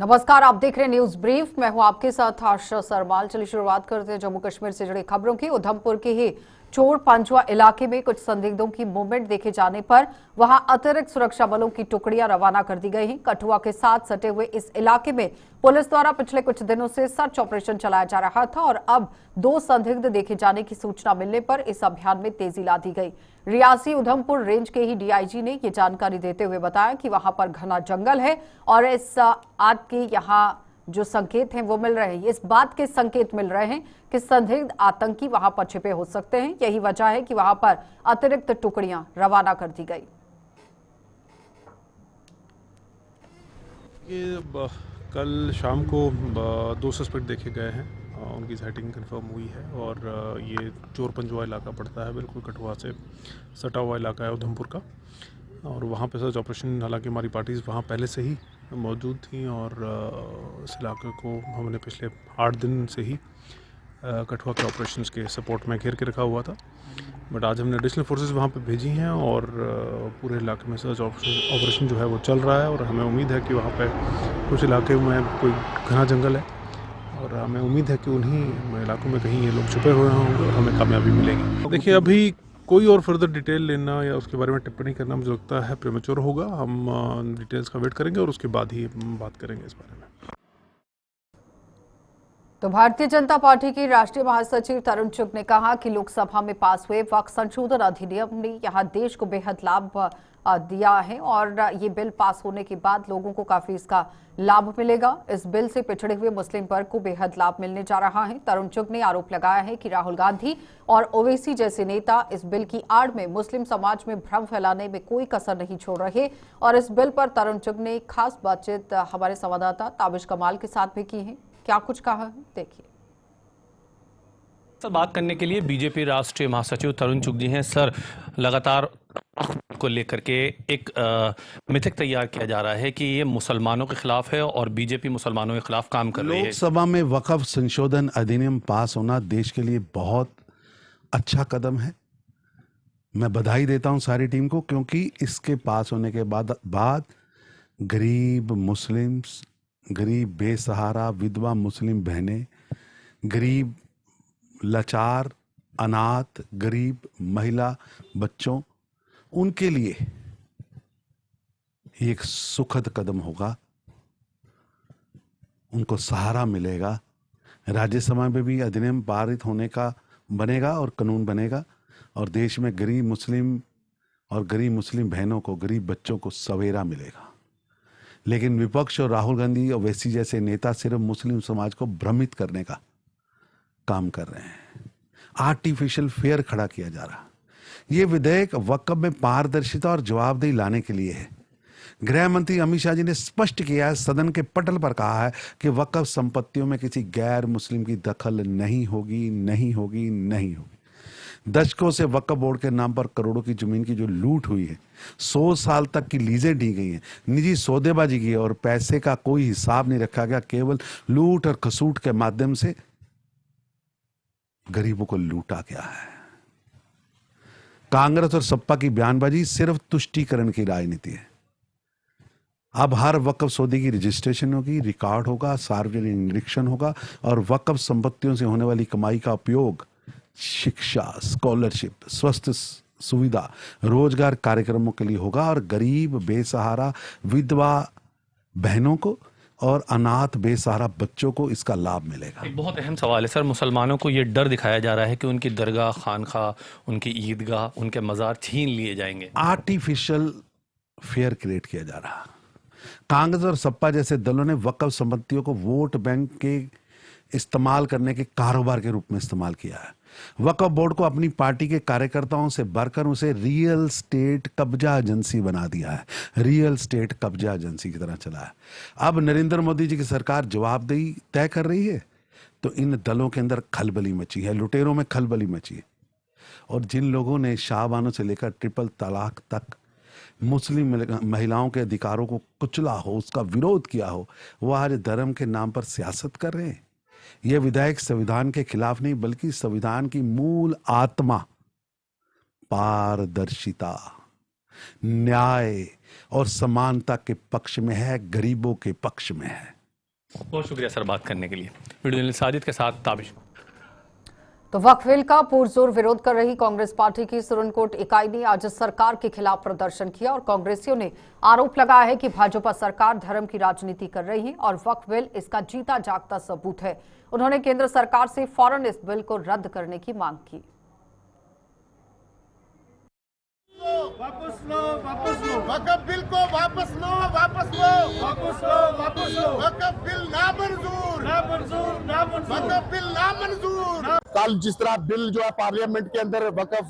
नमस्कार, आप देख रहे हैं न्यूज ब्रीफ। मैं हूं आपके साथ आशा सरमाल। चलिए शुरुआत करते हैं जम्मू कश्मीर से जुड़ी खबरों की। उधमपुर के ही चोर पंजवा इलाके में कुछ संदिग्धों की मूवमेंट देखे जाने पर वहां अतिरिक्त सुरक्षा बलों की टुकड़ियां रवाना कर दी गई हैं। कठुआ के साथ सटे हुए इस इलाके में पुलिस द्वारा पिछले कुछ दिनों से सर्च ऑपरेशन चलाया जा रहा था और अब 2 संदिग्ध देखे जाने की सूचना मिलने पर इस अभियान में तेजी ला दी गई। रियासी उधमपुर रेंज के ही डीआईजी ने ये जानकारी देते हुए बताया कि वहां पर घना जंगल है और इस आग के यहाँ जो संकेत हैं वो मिल रहे हैं, इस बात के संकेत मिल रहे हैं कि संदिग्ध आतंकी वहां पर छिपे हो सकते हैं। यही वजह है कि वहां पर अतिरिक्त टुकड़ियां रवाना कर दी गई। कल शाम को 2 सस्पेक्ट देखे गए हैं। उनकी साइटिंग कंफर्म हुई है और ये चोर पंजवा इलाका पड़ता है, बिल्कुल कठुआ से सटा हुआ इलाका है उधमपुर का। और वहाँ पे सर्च ऑपरेशन, हालांकि हमारी पार्टीज वहाँ पहले से ही मौजूद थी और इस इलाके को हमने पिछले 8 दिन से ही कठुआ के ऑपरेशंस के सपोर्ट में घेर के रखा हुआ था। बट आज हमने एडिशनल फोर्सेस वहाँ पे भेजी हैं और पूरे इलाके में सर्च ऑपरेशन जो है वो चल रहा है और हमें उम्मीद है कि वहाँ पे कुछ इलाके में कोई घना जंगल है और हमें उम्मीद है कि उन्हीं इलाकों में कहीं ये लोग छुपे हुए होंगे और हमें कामयाबी मिलेगी। देखिए, अभी कोई और फर्दर डिटेल लेना या उसके बारे में टिप्पणी करना मुझे लगता है प्रीमेच्योर होगा। हम डिटेल्स का वेट करेंगे और उसके बाद ही बात करेंगे इस बारे में। तो भारतीय जनता पार्टी की राष्ट्रीय महासचिव तरुण चुग ने कहा कि लोकसभा में पास हुए वक्फ संशोधन अधिनियम ने यहां देश को बेहद लाभ दिया है और ये बिल पास होने के बाद लोगों को काफी इसका लाभ मिलेगा। इस बिल से पिछड़े हुए मुस्लिम वर्ग को बेहद लाभ मिलने जा रहा है। तरुण चुग ने आरोप लगाया है कि राहुल गांधी और ओवैसी जैसे नेता इस बिल की आड़ में मुस्लिम समाज में भ्रम फैलाने में कोई कसर नहीं छोड़ रहे। और इस बिल पर तरुण चुग ने खास बातचीत हमारे संवाददाता ताबिश कमाल के साथ भी की है। क्या कुछ कहा है, देखिए। सर, बात करने के लिए बीजेपी राष्ट्रीय महासचिव तरुण चुग जी हैं। सर, लगातार को लेकर के एक मिथक तैयार किया जा रहा है कि ये मुसलमानों के खिलाफ है और बीजेपी मुसलमानों के खिलाफ काम कर रही है। लोकसभा में वक्फ संशोधन अधिनियम पास होना देश के लिए बहुत अच्छा कदम है। मैं बधाई देता हूं सारी टीम को, क्योंकि इसके पास होने के बाद गरीब मुस्लिम्स, गरीब बेसहारा विधवा मुस्लिम बहनें, गरीब लाचार अनाथ गरीब महिला बच्चों, उनके लिए एक सुखद कदम होगा। उनको सहारा मिलेगा। राज्यसभा में भी अधिनियम पारित होने का बनेगा और कानून बनेगा और देश में गरीब मुस्लिम और गरीब मुस्लिम बहनों को, गरीब बच्चों को सवेरा मिलेगा। लेकिन विपक्ष और राहुल गांधी और ओवैसी जैसे नेता सिर्फ मुस्लिम समाज को भ्रमित करने का काम कर रहे हैं। आर्टिफिशियल फेयर खड़ा किया जा रहा। यह विधेयक वक्फ में पारदर्शिता और जवाबदेही लाने के लिए है। गृह मंत्री अमित शाह जी ने स्पष्ट किया है, सदन के पटल पर कहा है कि वक्फ संपत्तियों में किसी गैर मुस्लिम की दखल नहीं होगी, नहीं होगी, नहीं होगी। दशकों से वक्फ बोर्ड के नाम पर करोड़ों की जमीन की जो लूट हुई है, 100 साल तक की लीजें दी गई हैं, निजी सौदेबाजी की और पैसे का कोई हिसाब नहीं रखा गया, केवल लूट और खसूट के माध्यम से गरीबों को लूटा गया है। कांग्रेस और सपा की बयानबाजी सिर्फ तुष्टीकरण की राजनीति है। अब हर वक्फ सौदे की रजिस्ट्रेशन होगी, रिकॉर्ड होगा, सार्वजनिक निरीक्षण होगा और वक्फ संपत्तियों से होने वाली कमाई का उपयोग शिक्षा, स्कॉलरशिप, स्वास्थ्य सुविधा, रोजगार कार्यक्रमों के लिए होगा और गरीब बेसहारा विधवा बहनों को और अनाथ बेसहारा बच्चों को इसका लाभ मिलेगा। एक बहुत अहम सवाल है सर, मुसलमानों को ये डर दिखाया जा रहा है कि उनकी दरगाह, खानखा, उनकी ईदगाह, उनके मज़ार छीन लिए जाएंगे। आर्टिफिशियल फेयर क्रिएट किया जा रहा। कांग्रेस और सपा जैसे दलों ने वक्फ संपत्तियों को वोट बैंक के इस्तेमाल करने के कारोबार के रूप में इस्तेमाल किया है। वक्फ बोर्ड को अपनी पार्टी के कार्यकर्ताओं से बढ़कर उसे रियल स्टेट कब्जा एजेंसी बना दिया है। रियल स्टेट कब्जा एजेंसी की तरह चला है। अब नरेंद्र मोदी जी की सरकार जवाबदेही तय कर रही है तो इन दलों के अंदर खलबली मची है, लुटेरों में खलबली मची है। और जिन लोगों ने शाहबानों से लेकर ट्रिपल तलाक तक मुस्लिम महिलाओं के अधिकारों को कुचला हो, उसका विरोध किया हो, वो आज धर्म के नाम पर सियासत कर रहे हैं। यह विधेयक संविधान के खिलाफ नहीं बल्कि संविधान की मूल आत्मा पारदर्शिता, न्याय और समानता के पक्ष में है, गरीबों के पक्ष में है। बहुत शुक्रिया सर बात करने के लिए। वीडियो जर्नलिस्ट साजिद के साथ ताबिश। तो वक्फ बिल का पुरजोर विरोध कर रही कांग्रेस पार्टी की सुरनकोट इकाई ने आज सरकार के खिलाफ प्रदर्शन किया और कांग्रेसियों ने आरोप लगाया है कि भाजपा सरकार धर्म की राजनीति कर रही है और वक्फ बिल इसका जीता जागता सबूत है। उन्होंने केंद्र सरकार से फौरन इस बिल को रद्द करने की मांग की। वापस लो वक़्फ़ बिल को, वापस लो वक़्फ़ बिल नामंजूर वक़्फ़ बिल नामंजूर। कल जिस तरह बिल जो है पार्लियामेंट के अंदर वक़्फ़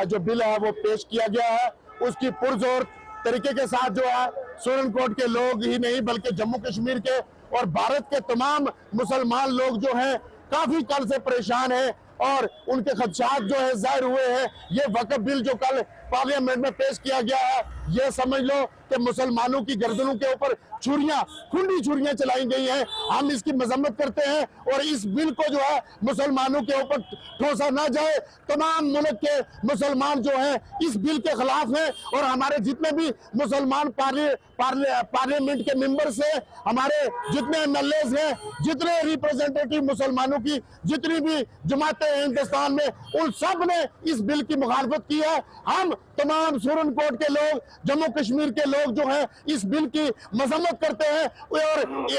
जो बिल है वो पेश किया गया है, उसकी पुरजोर तरीके के साथ जो है सुरनकोट के लोग ही नहीं बल्कि जम्मू कश्मीर के और भारत के तमाम मुसलमान लोग जो हैं काफी कल से परेशान हैं और उनके खदशात जो है जाहिर हुए हैं। ये वक़्फ़ बिल जो कल पार्लियामेंट में पेश किया गया है, ये समझ लो कि मुसलमानों की गर्दनों के ऊपर खुंडी छुरियां चलाई गई हैं। हम इसकी मजम्मत करते हैं और इस बिल को जो है मुसलमानों के ऊपर ठोसा ना जाए। तमाम मुल्क के मुसलमान जो हैं इस बिल के खिलाफ हैं और हमारे जितने भी मुसलमान पार्लियामेंट के मेंबर्स हैं, हमारे जितने एमएलएज हैं, जितने रिप्रेजेंटेटिव मुसलमानों की जितनी भी जमातें हैं हिंदुस्तान में, उन सब ने इस बिल की मुखालफत की है। हम तमाम सुरनकोट के लोग, जम्मू कश्मीर के लोग जो हैं इस बिल की मजम्मत करते हैं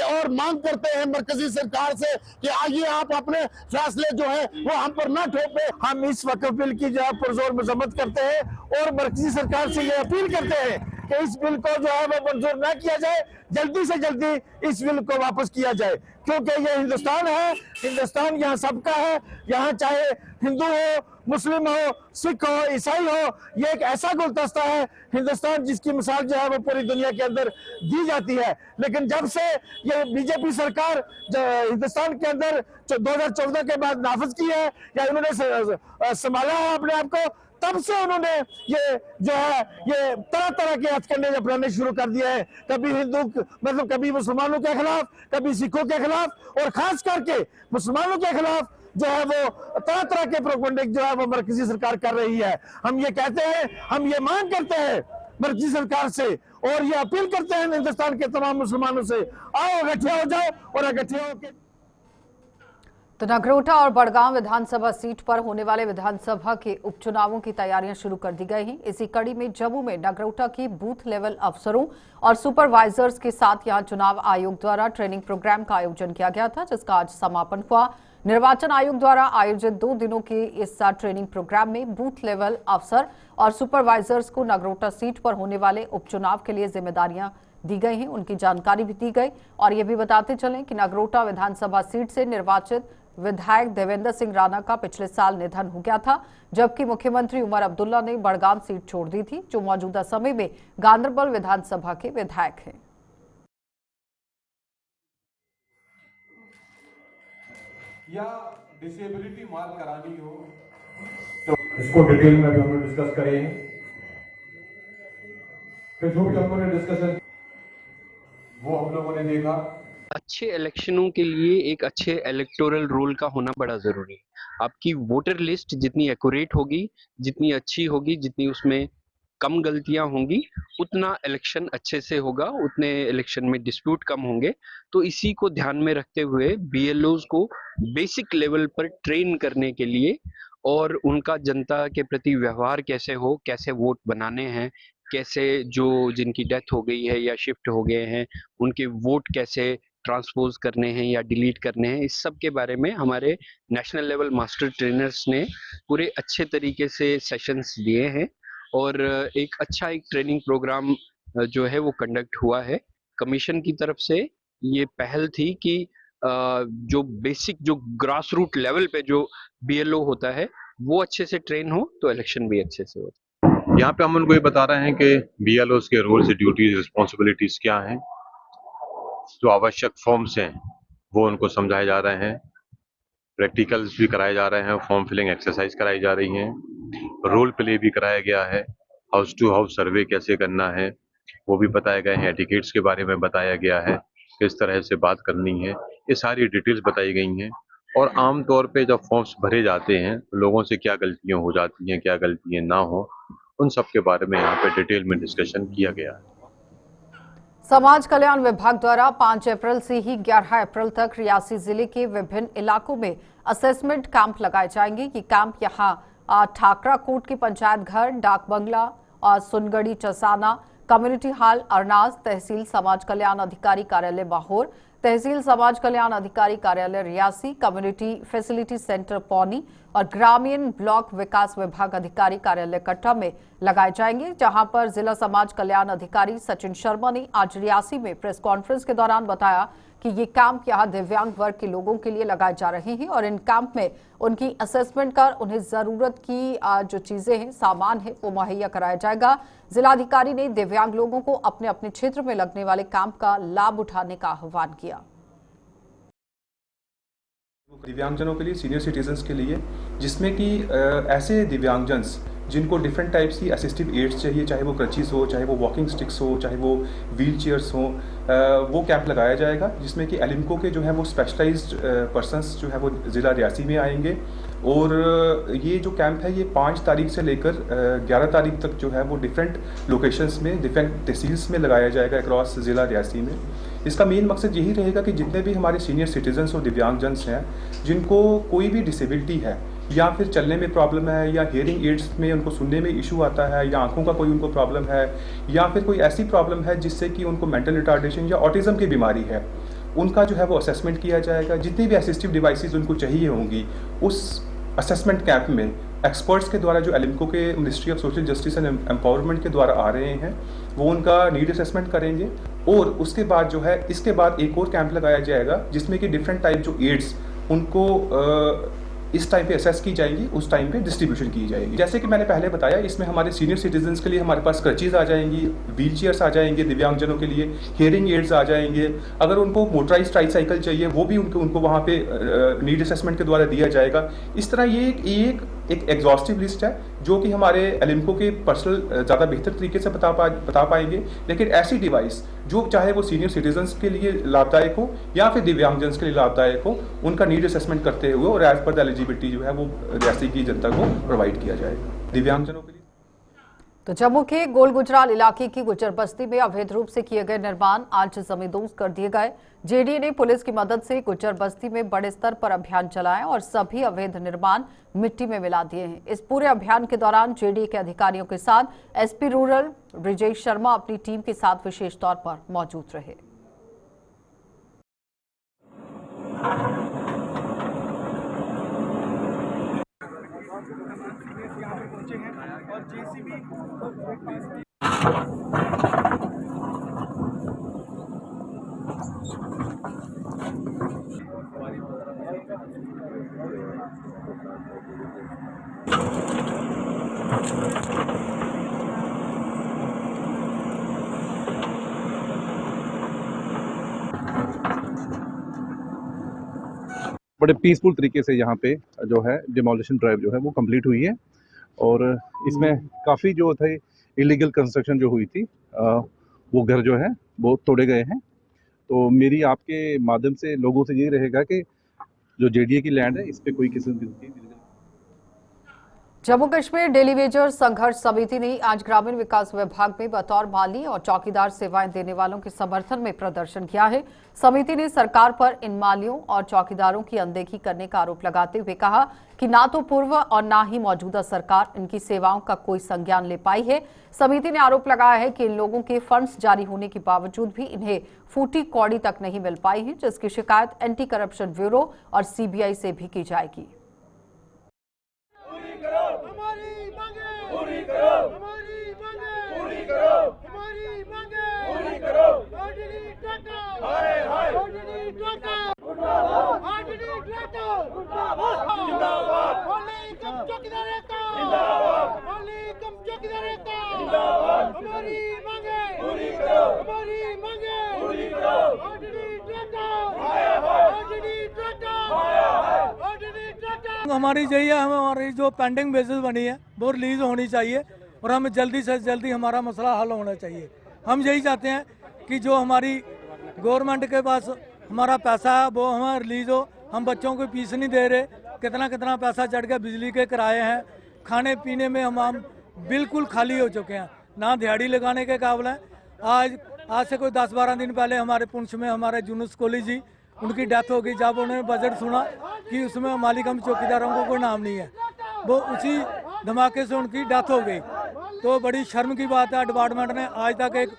और मांग करते हैं मरकजी सरकार से कि आइए आप अपने फैसले जो है वो हम पर ना थोपे। हम इस वक़्फ़ बिल की जो है पुरजोर मजम्मत करते हैं और मरकजी सरकार से ये अपील करते हैं कि इस बिल को जो है वो मंजूर ना किया जाए, जल्दी से जल्दी इस बिल को वापस किया जाए, क्योंकि ये हिंदुस्तान है, हिंदुस्तान यहाँ सबका है। यहाँ चाहे हिंदू हो, मुस्लिम हो, सिख हो, ईसाई हो, ये एक ऐसा गुलदस्ता है हिंदुस्तान जिसकी मिसाल जो है वो पूरी दुनिया के अंदर दी जाती है। लेकिन जब से ये बीजेपी सरकार हिंदुस्तान के अंदर 2014 के बाद नाफिज की है या इन्होंने संभाला है अपने आप को, तब से उन्होंने ये जो है ये तरह तरह के हथकंडे अपनाने शुरू कर दिए हैं। कभी हिंदू मतलब कभी मुसलमानों के खिलाफ, कभी सिखों के खिलाफ और खास करके मुसलमानों के खिलाफ जो है वो तरह तरह के प्रोपेगेंडा जो है वो मरकजी सरकार कर रही है। हम ये कहते हैं, हम ये मांग करते हैं मरकजी सरकार से और ये अपील करते हैं हिंदुस्तान के तमाम मुसलमानों से, आओ इकट्ठे हो जाओ और इकट्ठे होकर। तो नगरोटा और बड़गांव विधानसभा सीट पर होने वाले विधानसभा के उपचुनावों की तैयारियां शुरू कर दी गई हैं। इसी कड़ी में जम्मू में नगरोटा की बूथ लेवल अफसरों और सुपरवाइजर्स के साथ यहां चुनाव आयोग द्वारा ट्रेनिंग प्रोग्राम का आयोजन किया गया था, जिसका आज समापन हुआ। निर्वाचन आयोग द्वारा आयोजित 2 दिनों के इस ट्रेनिंग प्रोग्राम में बूथ लेवल अफसर और सुपरवाइजर्स को नगरोटा सीट पर होने वाले उपचुनाव के लिए जिम्मेदारियां दी गई हैं, उनकी जानकारी भी दी गई। और ये भी बताते चलें कि नगरोटा विधानसभा सीट से निर्वाचित विधायक देवेंद्र सिंह राणा का पिछले साल निधन हो गया था, जबकि मुख्यमंत्री उमर अब्दुल्ला ने बड़गाम सीट छोड़ दी थी, जो मौजूदा समय में गांदरबल विधानसभा के विधायक हैं। या डिसेबिलिटी मार्क करानी हो तो इसको डिटेल में भी हम लोग डिस्कस करेंगे। फिर जो भी हम लोगों ने डिस्कशन वो हम लोगों ने देखा, अच्छे इलेक्शनों के लिए एक अच्छे इलेक्टोरल रोल का होना बड़ा ज़रूरी है। आपकी वोटर लिस्ट जितनी एक्यूरेट होगी, जितनी अच्छी होगी, जितनी उसमें कम गलतियां होंगी, उतना इलेक्शन अच्छे से होगा, उतने इलेक्शन में डिस्प्यूट कम होंगे। तो इसी को ध्यान में रखते हुए बीएलओज को बेसिक लेवल पर ट्रेन करने के लिए और उनका जनता के प्रति व्यवहार कैसे हो, कैसे वोट बनाने हैं, कैसे जो जिनकी डेथ हो गई है या शिफ्ट हो गए हैं उनके वोट कैसे ट्रांसपोज करने हैं या डिलीट करने हैं, इस सब के बारे में हमारे नेशनल लेवल मास्टर ट्रेनर्स ने पूरे अच्छे तरीके से सेशंस लिए हैं और एक ट्रेनिंग प्रोग्राम जो है वो कंडक्ट हुआ है। कमीशन की तरफ से ये पहल थी कि जो बेसिक जो ग्रास रूट लेवल पे जो बीएलओ होता है वो अच्छे से ट्रेन हो तो इलेक्शन भी अच्छे से हो। यहाँ पे हम उनको ये बता रहे हैं कि बीएलओस के रोल्स, ड्यूटीज, रिस्पॉन्सिबिलिटीज क्या हैं, जो आवश्यक फॉर्म्स हैं वो उनको समझाए जा रहे हैं, प्रैक्टिकल्स भी कराए जा रहे हैं, फॉर्म फिलिंग एक्सरसाइज कराई जा रही हैं, रोल प्ले भी कराया गया है, हाउस टू हाउस सर्वे कैसे करना है वो भी बताए गए हैं, एटिकेट्स के बारे में बताया गया है, किस तरह से बात करनी है, ये सारी डिटेल्स बताई गई हैं। और आम तौर पे जब फॉर्म्स भरे जाते हैं लोगों से क्या गलतियां हो जाती हैं, क्या गलतियां ना हो, उन सब के बारे में यहाँ पे डिटेल में डिस्कशन किया गया है। समाज कल्याण विभाग द्वारा 5 अप्रैल से ही 11 अप्रैल तक रियासी जिले के विभिन्न इलाकों में असेसमेंट कैंप लगाए जाएंगे। ये कैंप यहां ठाकरा कोट के पंचायत घर, डाक बंगला और सुनगढ़ी चसाना, कम्युनिटी हॉल अरनाज, तहसील समाज कल्याण अधिकारी कार्यालय बाहोर, तहसील समाज कल्याण अधिकारी कार्यालय रियासी, कम्युनिटी फैसिलिटी सेंटर पौनी और ग्रामीण ब्लॉक विकास विभाग अधिकारी कार्यालय कट्टा में लगाए जाएंगे। जहां पर जिला समाज कल्याण अधिकारी सचिन शर्मा ने आज रियासी में प्रेस कॉन्फ्रेंस के दौरान बताया कि ये कैंप यहां दिव्यांग वर्ग के लोगों के लिए लगाए जा रहे हैं और इन कैंप में उनकी असेसमेंट कर उन्हें जरूरत की जो चीजें हैं, सामान है, वो मुहैया कराया जाएगा। जिलाधिकारी ने दिव्यांग लोगों को अपने अपने क्षेत्र में लगने वाले कैंप का लाभ उठाने का आह्वान किया। दिव्यांगजनों के लिए, सीनियर सिटीजन्स के लिए, जिसमें कि ऐसे दिव्यांगजन जिनको डिफरेंट टाइप्स की असिस्टिव एड्स चाहिए, चाहे वो क्रचीज हो, चाहे वो वॉकिंग स्टिक्स हो, चाहे वो व्हील चेयर्स हो, वो कैंप लगाया जाएगा। जिसमें कि एलिम्को के जो है वो स्पेशलाइज्ड पर्सनस जो है वो ज़िला रियासी में आएंगे। और ये जो कैंप है ये 5 तारीख से लेकर 11 तारीख तक जो है वो डिफरेंट लोकेशंस में, डिफरेंट तहसील्स में लगाया जाएगा अक्रॉस ज़िला रियासी में। इसका मेन मकसद यही रहेगा कि जितने भी हमारे सीनियर सिटीजन्स और दिव्यांगजन्स हैं जिनको कोई भी डिसेबिलिटी है या फिर चलने में प्रॉब्लम है या हियरिंग एड्स में उनको सुनने में इशू आता है या आंखों का कोई उनको प्रॉब्लम है या फिर कोई ऐसी प्रॉब्लम है जिससे कि उनको मेंटल रिटार्डेशन या ऑटिज्म की बीमारी है, उनका जो है वो असेसमेंट किया जाएगा। जितनी भी असिस्टिव डिवाइसेस उनको चाहिए होंगी उस असेसमेंट कैंप में एक्सपर्ट्स के द्वारा जो एलिम्को के ministry of social justice and empowerment के द्वारा आ रहे हैं वो उनका नीड असेसमेंट करेंगे। और उसके बाद जो है इसके बाद एक और कैंप लगाया जाएगा जिसमें कि डिफरेंट टाइप जो एड्स उनको इस टाइम पे असेस की जाएंगी, उस टाइम पे डिस्ट्रीब्यूशन की जाएगी। जैसे कि मैंने पहले बताया, इसमें हमारे सीनियर सिटीजन्स के लिए हमारे पास क्रचीज आ जाएंगी, व्हील चेयर्स आ जाएंगे, दिव्यांगजनों के लिए हियरिंग एड्स आ जाएंगे। अगर उनको मोटराइज ट्राईसाइकिल चाहिए वो भी उनको वहाँ पे नीड असेसमेंट के द्वारा दिया जाएगा। इस तरह ये एक एग्जॉस्टिव लिस्ट है जो कि हमारे एलिम्को के पर्सनल ज़्यादा बेहतर तरीके से बता पाएंगे। लेकिन ऐसी डिवाइस जो चाहे वो सीनियर सिटीजन्स के लिए लाभदायक हो या फिर दिव्यांगजन के लिए लाभदायक हो, उनका नीड असेसमेंट करते हुए और एज पर द एलिजिबिलिटी जो है वो रियासी की जनता को प्रोवाइड किया जाएगा दिव्यांगजनों के लिए। तो जम्मू के गोल गुजराल इलाके की गुजर बस्ती में अवैध रूप से किए गए निर्माण आज जमींदोज कर दिए गए। जेडीए ने पुलिस की मदद से गुजर बस्ती में बड़े स्तर पर अभियान चलाया और सभी अवैध निर्माण मिट्टी में मिला दिए हैं। इस पूरे अभियान के दौरान जेडीए के अधिकारियों के साथ एसपी रूरल ब्रिजेश शर्मा अपनी टीम के साथ विशेष तौर पर मौजूद रहे। बड़े पीसफुल तरीके से यहाँ पे जो है डिमोलिशन ड्राइव जो है वो कंप्लीट हुई है और इसमें काफ़ी जो थे इलीगल कंस्ट्रक्शन जो हुई थी वो घर जो है वो तोड़े गए हैं। तो मेरी आपके माध्यम से लोगों से यही रहेगा कि जो जेडीए की लैंड है इस पे कोई किसी की जम्मू कश्मीर डेली वेजर संघर्ष समिति ने आज ग्रामीण विकास विभाग में बतौर माली और चौकीदार सेवाएं देने वालों के समर्थन में प्रदर्शन किया है। समिति ने सरकार पर इन मालियों और चौकीदारों की अनदेखी करने का आरोप लगाते हुए कहा कि ना तो पूर्व और ना ही मौजूदा सरकार इनकी सेवाओं का कोई संज्ञान ले पाई है। समिति ने आरोप लगाया है कि इन लोगों के फंड्स जारी होने के बावजूद भी इन्हें फूटी कौड़ी तक नहीं मिल पाई है, जिसकी शिकायत एंटी करप्शन ब्यूरो और सीबीआई से भी की जाएगी। हमारी यही है, हमारी जो पेंडिंग बेसिस बनी है वो रिलीज होनी चाहिए और हमें जल्दी से जल्दी हमारा मसला हल होना चाहिए। हम यही चाहते हैं कि जो हमारी गवर्नमेंट के पास हमारा पैसा है वो हमें रिलीज हो। हम बच्चों को फीस नहीं दे रहे, कितना पैसा चढ़ गया, बिजली के किराए हैं, खाने पीने में हम बिल्कुल खाली हो चुके हैं, ना दिहाड़ी लगाने के काबिल हैं। आज आज से कोई 10-12 दिन पहले हमारे पुंछ में हमारे जुनूस कोहली जी उनकी डेथ हो गई। जब उन्होंने बजट सुना कि उसमें मालिकम चौकीदारों को कोई नाम नहीं है, वो उसी धमाके से उनकी डेथ हो गई। तो बड़ी शर्म की बात है, डिपार्टमेंट ने आज तक एक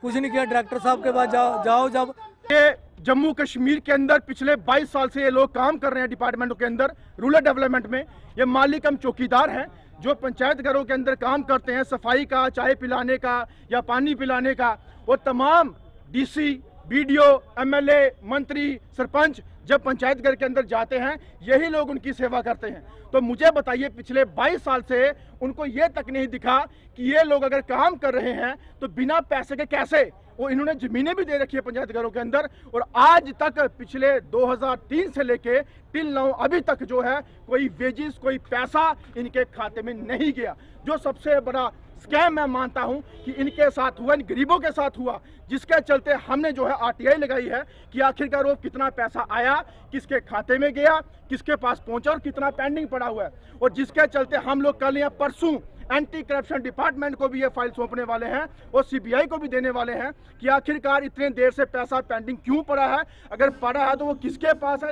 कुछ नहीं किया। डायरेक्टर साहब के पास जाओ जब ये जम्मू कश्मीर के अंदर पिछले 22 साल से ये लोग काम कर रहे हैं डिपार्टमेंटों के अंदर रूरल डेवलपमेंट में। ये मालिकम चौकीदार हैं जो पंचायत घरों के अंदर काम करते हैं, सफाई का, चाय पिलाने का या पानी पिलाने का। और तमाम डीसी, बीडीओ, एमएलए, मंत्री, सरपंच जब पंचायत घर के अंदर जाते हैं यही लोग उनकी सेवा करते हैं। तो मुझे बताइए पिछले 22 साल से उनको ये तक नहीं दिखा कि ये लोग अगर काम कर रहे हैं तो बिना पैसे के कैसे, वो इन्होंने जमीनें भी दे रखी है पंचायत घरों के अंदर। और आज तक पिछले 2003 से लेके टिल नाउ अभी तक जो है कोई वेजिस, कोई पैसा इनके खाते में नहीं गया। जो सबसे बड़ा स्कैम मैं मानता हूं कि इनके साथ हुआ, इन गरीबों के साथ हुआ, जिसके चलते हमने जो है आरटीआई लगाई है कि आखिरकार वो कितना पैसा आया, किसके खाते में गया, किसके पास पहुंचा और कितना पेंडिंग पड़ा हुआ है। और जिसके चलते हम लोग कल या परसों एंटी करप्शन डिपार्टमेंट को भी ये फाइल सौंपने वाले हैं और सीबीआई को भी देने वाले हैं कि आखिरकार इतने देर से पैसा पेंडिंग क्यों पड़ा है, अगर पड़ा है तो वो किसके पास है।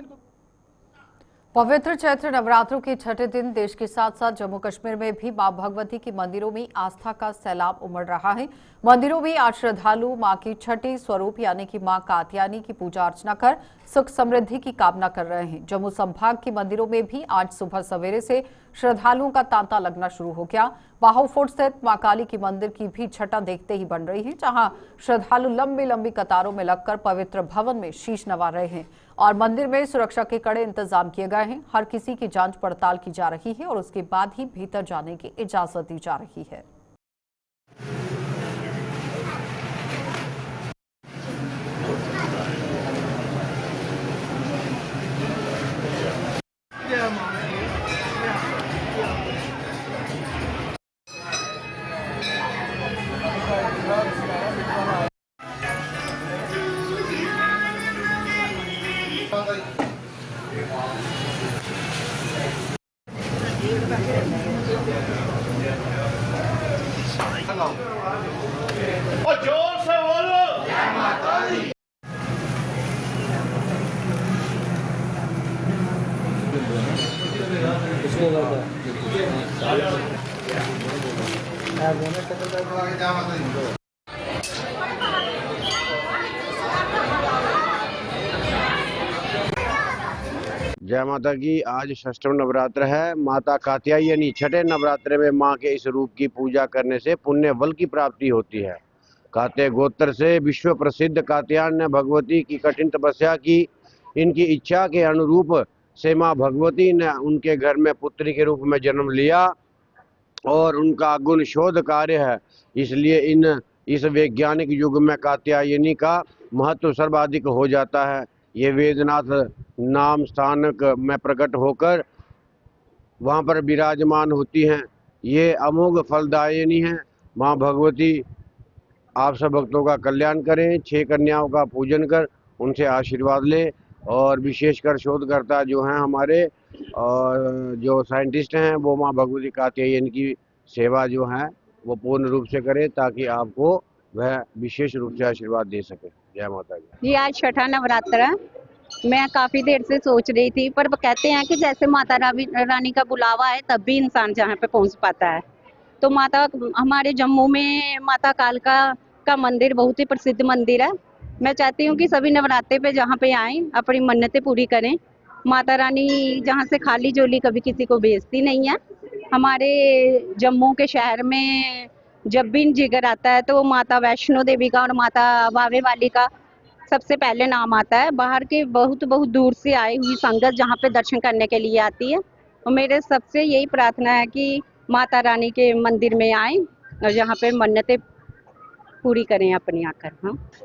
पवित्र चैत्र नवरात्रों के छठे दिन देश के साथ साथ जम्मू कश्मीर में भी मां भगवती की मंदिरों में आस्था का सैलाब उमड़ रहा है। मंदिरों में आज श्रद्धालु मां की छठी स्वरूप यानी कि मां कात्यायनी की पूजा अर्चना कर सुख समृद्धि की कामना कर रहे हैं। जम्मू संभाग के मंदिरों में भी आज सुबह सवेरे से श्रद्धालुओं का तांता लगना शुरू हो गया। बाहुफोर्ट स्थित मां काली की मंदिर की भी छटा देखते ही बन रही है, जहां श्रद्धालु लंबी लंबी कतारों में लगकर पवित्र भवन में शीश नवा रहे हैं और मंदिर में सुरक्षा के कड़े इंतजाम किए गए हैं। हर किसी की जांच पड़ताल की जा रही है और उसके बाद ही भीतर जाने की इजाजत दी जा रही है। जोर से बोलो जय माता दी। जय माता की। आज षष्ठम नवरात्र है। माता कात्यायनी छठे नवरात्र में मां के इस रूप की पूजा करने से पुण्य बल की प्राप्ति होती है। कात्य गोत्र से विश्व प्रसिद्ध कात्यायन भगवती की कठिन तपस्या की। इनकी इच्छा के अनुरूप से मां भगवती ने उनके घर में पुत्री के रूप में जन्म लिया और उनका गुण शोध कार्य है। इसलिए इस वैज्ञानिक युग में कात्यायनी का महत्व सर्वाधिक हो जाता है। ये वेदनाथ नाम स्थानक में प्रकट होकर वहाँ पर विराजमान होती हैं। ये अमोघ फलदायिनी हैं। माँ भगवती आप सब भक्तों का कल्याण करें। 6 कन्याओं का पूजन कर उनसे आशीर्वाद ले और विशेषकर शोधकर्ता जो हैं हमारे और जो साइंटिस्ट हैं वो माँ भगवती कात्यायनी की सेवा जो है वो पूर्ण रूप से करें ताकि आपको वह विशेष रूप से आशीर्वाद दे सके। जय माता दी। ये आज छठा नवरात्र है। मैं काफी देर से सोच रही थी, पर कहते हैं कि जैसे माता रानी का बुलावा है तब भी इंसान जहाँ पे पहुँच पाता है। तो माता हमारे जम्मू में माता कालका का मंदिर बहुत ही प्रसिद्ध मंदिर है। मैं चाहती हूँ कि सभी नवरात्रे पे जहाँ पे आएं अपनी मन्नतें पूरी करें। माता रानी जहाँ से खाली झोली कभी किसी को भेजती नहीं है। हमारे जम्मू के शहर में जब भी जिगर आता है तो माता वैष्णो देवी का और माता बावे वाली का सबसे पहले नाम आता है। बाहर के बहुत दूर से आई हुई संगत जहाँ पे दर्शन करने के लिए आती है। और मेरे सबसे यही प्रार्थना है कि माता रानी के मंदिर में आएं और यहाँ पे मन्नतें पूरी करें अपनी आकर।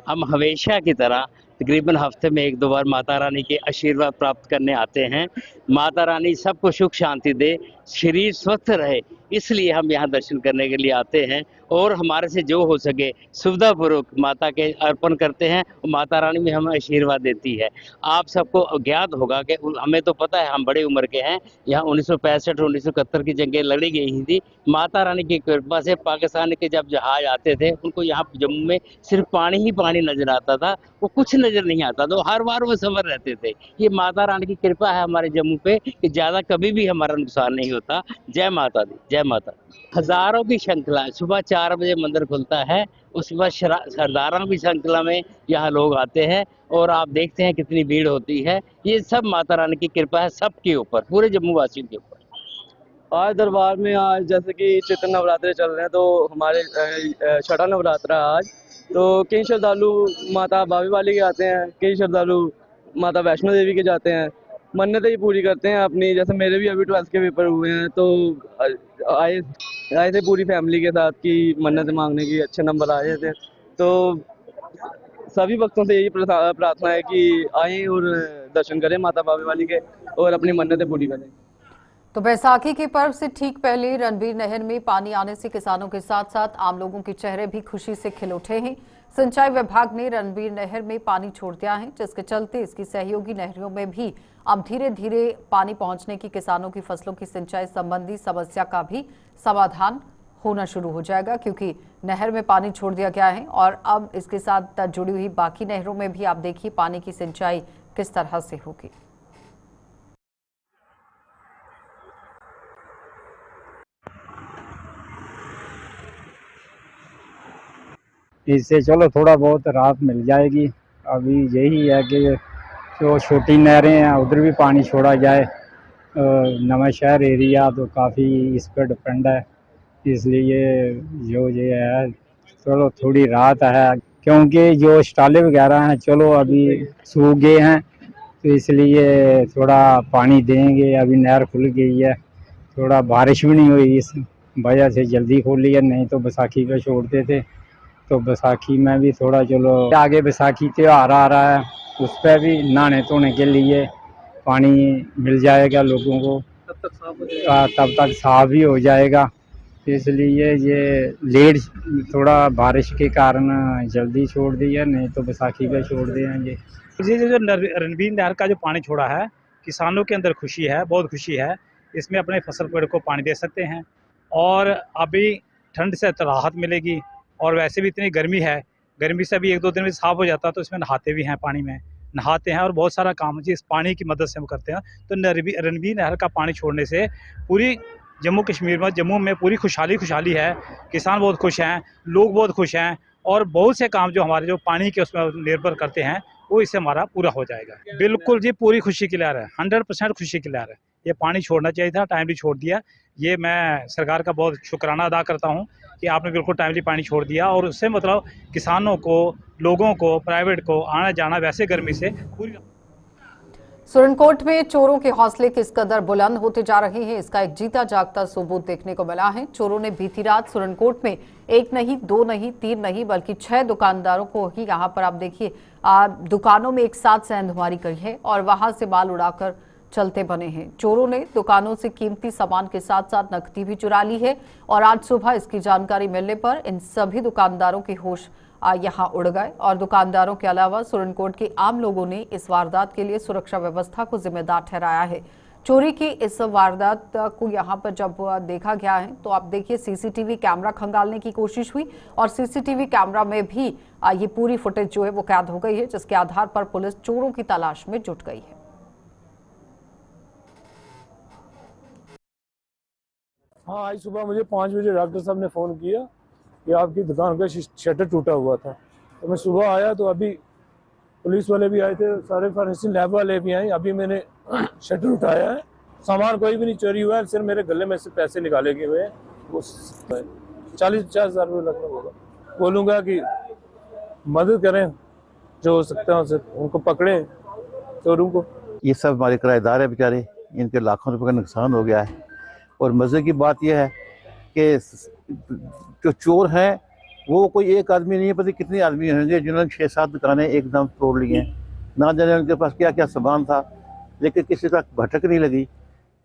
हम हमेशा की तरह तकरीबन हफ्ते में 1-2 बार माता रानी के आशीर्वाद प्राप्त करने आते हैं। माता रानी सबको सुख शांति दे, शरीर स्वस्थ रहे, इसलिए हम यहाँ दर्शन करने के लिए आते हैं और हमारे से जो हो सके सुविधापूर्वक माता के अर्पण करते हैं और माता रानी भी हमें आशीर्वाद देती है। आप सबको ज्ञात होगा कि हमें तो पता है, हम बड़ी उम्र के हैं, यहाँ 1965 और 1971 की जंगें लड़ी गई थी। माता रानी की कृपा से पाकिस्तान के जब जहाज आते थे उनको यहाँ जम्मू में सिर्फ पानी ही पानी नजर आता था, वो कुछ नजर नहीं आता था, हर बार वो सबर रहते थे। ये माता रानी की कृपा है हमारे जम्मू पे कि ज्यादा कभी भी हमारा नुकसान नहीं होता। जय माता दी, जय माता। हजारों की श्रृंखला, सुबह 4 बजे मंदिर खुलता है, उसके बाद सरदारों की श्रृंखला में यहाँ लोग आते हैं और आप देखते हैं कितनी भीड़ होती है। ये सब माता रानी की कृपा है सबके ऊपर, पूरे जम्मू वासियों के ऊपर। आज दरबार में आज जैसे कि चैत्र नवरात्रे चल रहे हैं, तो हमारे छठा नवरात्रा आज, तो कई श्रद्धालु माता बावे वाली के आते हैं, कई श्रद्धालु माता वैष्णो देवी के जाते हैं, मन्नतें ही पूरी करते हैं अपनी। जैसे मेरे भी अभी 12th के पेपर हुए हैं, तो आए थे पूरी फैमिली के साथ कि मन्नतें मांगने की, अच्छे नंबर आए थे। तो सभी भक्तों से यही प्रार्थना है कि आएँ और दर्शन करें माता बावे वाली के और अपनी मन्नतें पूरी करें। तो बैसाखी के पर्व से ठीक पहले रणबीर नहर में पानी आने से किसानों के साथ साथ आम लोगों के चेहरे भी खुशी से खिल उठे हैं। सिंचाई विभाग ने रणबीर नहर में पानी छोड़ दिया है, जिसके चलते इसकी सहयोगी नहरों में भी अब धीरे धीरे पानी पहुंचने की किसानों की फसलों की सिंचाई संबंधी समस्या का भी समाधान होना शुरू हो जाएगा, क्योंकि नहर में पानी छोड़ दिया गया है और अब इसके साथ जुड़ी हुई बाकी नहरों में भी आप देखिए पानी की सिंचाई किस तरह से होगी। इससे चलो थोड़ा बहुत राहत मिल जाएगी। अभी यही है कि जो छोटी नहरें हैं उधर भी पानी छोड़ा जाए। नवा शहर एरिया तो काफ़ी इस पर डिपेंड है, इसलिए जो ये है चलो थोड़ी राहत है, क्योंकि जो स्टाले वगैरह हैं चलो अभी सूख गए हैं, तो इसलिए थोड़ा पानी देंगे। अभी नहर खुल गई है, थोड़ा बारिश भी नहीं हुई, इस वजह से जल्दी खोली है, नहीं तो बैसाखी पे छोड़ते थे। तो बैसाखी में भी थोड़ा चलो आगे बैसाखी त्यौहार आ रहा है, उस पर भी नहाने धोने के लिए पानी मिल जाएगा लोगों को, तब तक साफ भी हो जाएगा। इसलिए ये लेट थोड़ा बारिश के कारण जल्दी छोड़ दिया, नहीं तो बैसाखी पे छोड़ देंगे। ये जो रणबीर नहर का जो पानी छोड़ा है, किसानों के अंदर खुशी है, बहुत खुशी है। इसमें अपने फसल पेड़ को पानी दे सकते हैं और अभी ठंड से राहत मिलेगी। और वैसे भी इतनी गर्मी है, गर्मी से भी 1-2 दिन में साफ हो जाता है, तो इसमें नहाते भी हैं, पानी में नहाते हैं और बहुत सारा काम इस पानी की मदद से हम करते हैं। तो रणबीर नहर का पानी छोड़ने से पूरी जम्मू कश्मीर में, जम्मू में पूरी खुशहाली है। किसान बहुत खुश हैं, लोग बहुत खुश हैं और बहुत से काम जो हमारे जो पानी के उसमें निर्भर करते हैं वो इससे हमारा पूरा हो जाएगा। बिल्कुल जी, पूरी खुशी की लहर है, 100% खुशी की लहर है। ये पानी छोड़ना चाहिए था, टाइमली छोड़ दिया। ये मैं सरकार का बहुत शुक्राना अदा करता हूँ कि आपने बिल्कुल टाइमली पानी छोड़ दिया और उससे मतलब किसानों को, लोगों को, प्राइवेट को आना जाना वैसे गर्मी से पूरी। सुरनकोट में चोरों के हौसले किस कदर बुलंद होते जा रहे हैं, इसका एक जीता जागता सबूत देखने को मिला है। चोरों ने बीती रात सुरनकोट में 1 नहीं, 2 नहीं, 3 नहीं बल्कि 6 दुकानदारों को ही यहां पर आप देखिए दुकानों में एक साथ सेंधमारी करी है और वहां से माल उड़ाकर चलते बने हैं। चोरों ने दुकानों से कीमती सामान के साथ साथ नकदी भी चुरा ली है और आज सुबह इसकी जानकारी मिलने पर इन सभी दुकानदारों के होश यहां उड़ गए और दुकानदारों के अलावा सुरनकोट के आम लोगों ने इस वारदात के लिए सुरक्षा व्यवस्था को जिम्मेदार ठहराया है। चोरी की इस वारदात को यहां पर जब देखा गया है तो आप देखिए सीसीटीवी कैमरा खंगालने की कोशिश हुई और सीसीटीवी कैमरा में भी ये पूरी फुटेज जो है वो कैद हो गई है, जिसके आधार पर पुलिस चोरों की तलाश में जुट गई है। हाँ, आज सुबह मुझे 5 बजे डॉक्टर साहब ने फ़ोन किया कि आपकी दुकान का शटर टूटा हुआ था। तो मैं सुबह आया तो अभी पुलिस वाले भी आए थे, सारे फॉरेंसिक लैब वाले भी आए। अभी मैंने शटर उठाया है, सामान कोई भी नहीं चोरी हुआ है, सिर्फ मेरे गले में से पैसे निकाले गए हुए हैं। वो 40-50 हज़ार रुपये लगभग होगा। बोलूँगा कि मदद करें, जो हो सकता है उनको पकड़ें चोरों को। ये सब हमारे किराएदार है बेचारे, इनके लाखों रुपए का नुकसान हो गया है। और मज़े की बात यह है कि जो चोर हैं वो कोई एक आदमी नहीं है, पता कितने आदमी होंगे जिन्होंने 6-7 दुकानें एकदम तोड़ ली हैं। ना जाने उनके पास क्या क्या सामान था, लेकिन किसी तक भटक नहीं लगी।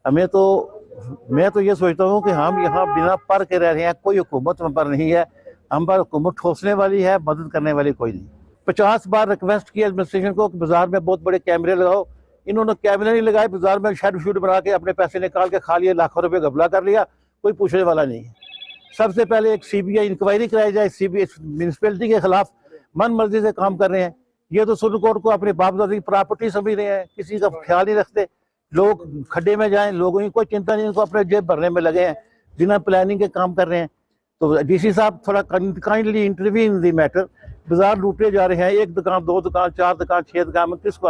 मैं तो ये सोचता हूँ कि हम यहाँ बिना पर के रह रहे हैं, कोई हुकूमत हम पर नहीं है, हम पर हुकूमत ठोसने वाली है, मदद करने वाली कोई नहीं। 50 बार रिक्वेस्ट की एडमिनिस्ट्रेशन को कि बाजार में बहुत बड़े कैमरे लगाओ, इन्होंने कैमरे नहीं लगाए, बाजार में शेड शूट बना के अपने पैसे निकाल के खा लिए, लाखों रुपए घपला कर लिया, कोई पूछने वाला नहीं है। सबसे पहले एक CBI इंक्वायरी कराई जाए, CBI म्यूनसिपैलिटी के खिलाफ मन मर्जी से काम कर रहे हैं। ये तो सुप्रीम कोर्ट को अपने बाप दादा की प्रॉपर्टी समझ रहे हैं, किसी का ख्याल नहीं रखते। लोग खड्डे में जाएं, लोगों की कोई चिंता नहीं, उनको अपने जेब भरने में लगे हैं, बिना प्लानिंग के काम कर रहे हैं। तो DC साहब थोड़ा kindly intervene in the matter. बाजार लूटे जा रहे हैं, 1 दुकान 2 दुकान 4 दुकान 6 दुकान में किसको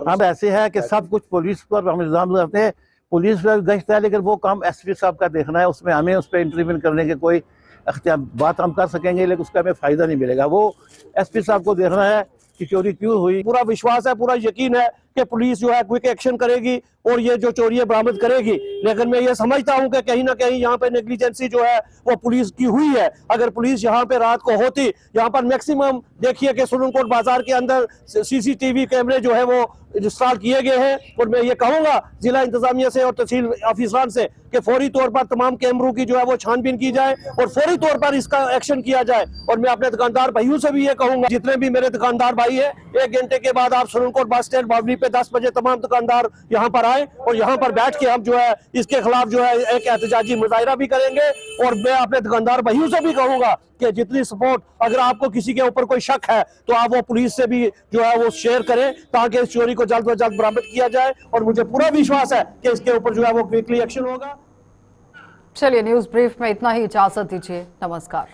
हम ऐसे है कि सब कुछ पुलिस पर हम इल्जाम लगाते हैं, पुलिस पर गश्त है, लेकिन वो काम SP साहब का देखना है, उसमें हमें उस पर इंटरवीन करने के कोई बात हम कर सकेंगे, लेकिन उसका हमें फायदा नहीं मिलेगा। वो SP साहब को देखना है कि चोरी क्यों हुई। पूरा विश्वास है, पूरा यकीन है कि पुलिस जो है क्विक एक्शन करेगी और ये जो चोरियां बरामद करेगी। लेकिन मैं ये समझता हूं कि कहीं ना कहीं यहाँ पे नेग्लिजेंसी जो है वो पुलिस की हुई है। अगर पुलिस यहाँ पे रात को होती, यहाँ पर मैक्सिमम देखिए कि सुरन कोट बाजार के अंदर CCTV कैमरे जो है वो इंस्टॉल किए गए हैं। और मैं ये कहूंगा जिला इंतजामिया से और तहसील ऑफिसरान से कि फौरी तौर पर तमाम कैमरों की जो है वो छानबीन की जाए और फौरी तौर पर इसका एक्शन किया जाए। और मैं अपने दुकानदार भाइयों से भी ये कहूंगा, जितने भी मेरे दुकानदार भाई है, 1 घंटे के बाद आप सुरन कोट बस स्टैंड बावली पे 10 बजे तमाम दुकानदार यहाँ पर आए और यहाँ पर बैठ के हम जो है इसके खिलाफ जो है एक एहतजाजी मुजाहिरा भी करेंगे। और मैं अपने दुकानदार भाइयों से भी कहूंगा कि जितनी सपोर्ट, अगर आपको किसी के ऊपर कोई शक है तो आप वो पुलिस से भी जो है वो शेयर करें, ताकि इस चोरी को जल्द से जल्द बरामद किया जाए। और मुझे पूरा विश्वास है कि इसके ऊपर जो है वो क्विकली एक्शन होगा। चलिए, न्यूज ब्रीफ में इतना ही, इजाजत दीजिए, नमस्कार।